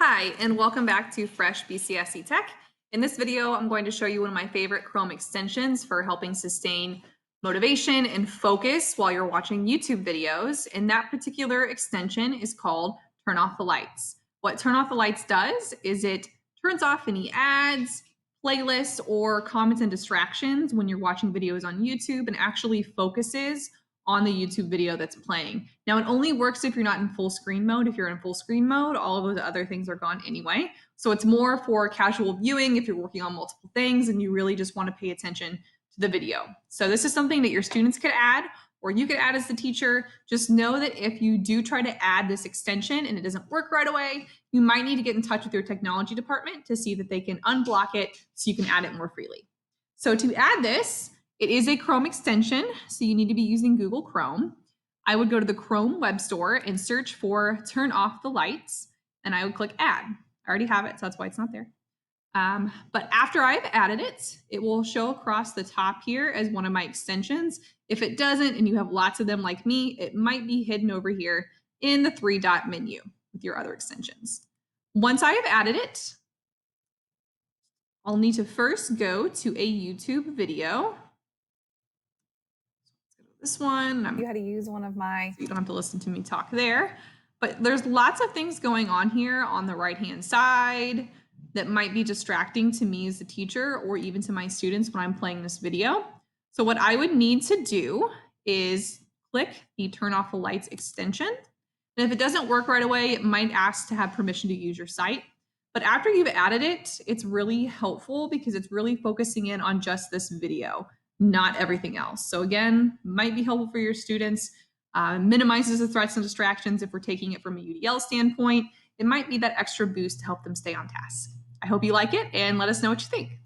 Hi, and welcome back to Fresh BCSE Tech. In this video, I'm going to show you one of my favorite Chrome extensions for helping sustain motivation and focus while you're watching YouTube videos. And that particular extension is called Turn Off the Lights. What Turn Off the Lights does is it turns off any ads, playlists, or comments and distractions when you're watching videos on YouTube and actually focuses on the YouTube video that's playing. Now, it only works if you're not in full screen mode. If you're in full screen mode, all of those other things are gone anyway. So it's more for casual viewing if you're working on multiple things and you really just want to pay attention to the video. So this is something that your students could add or you could add as the teacher. Just know that if you do try to add this extension and it doesn't work right away, you might need to get in touch with your technology department to see that they can unblock it so you can add it more freely. So to add this, it is a Chrome extension, so you need to be using Google Chrome. I would go to the Chrome web store and search for Turn Off the Lights, and I would click Add. I already have it, so that's why it's not there. But after I've added it, it will show across the top here as one of my extensions. If it doesn't, and you have lots of them like me, it might be hidden over here in the three-dot menu with your other extensions. Once I have added it, I'll need to first go to a YouTube video. This one. You had to use one of my. So you don't have to listen to me talk there. But there's lots of things going on here on the right-hand side that might be distracting to me as a teacher or even to my students when I'm playing this video. So what I would need to do is click the Turn Off the Lights extension. And if it doesn't work right away, it might ask to have permission to use your site. But after you've added it, it's really helpful because it's really focusing in on just this video, not everything else. So again, might be helpful for your students, minimizes the threats and distractions if we're taking it from a UDL standpoint. It might be that extra boost to help them stay on task. I hope you like it and let us know what you think.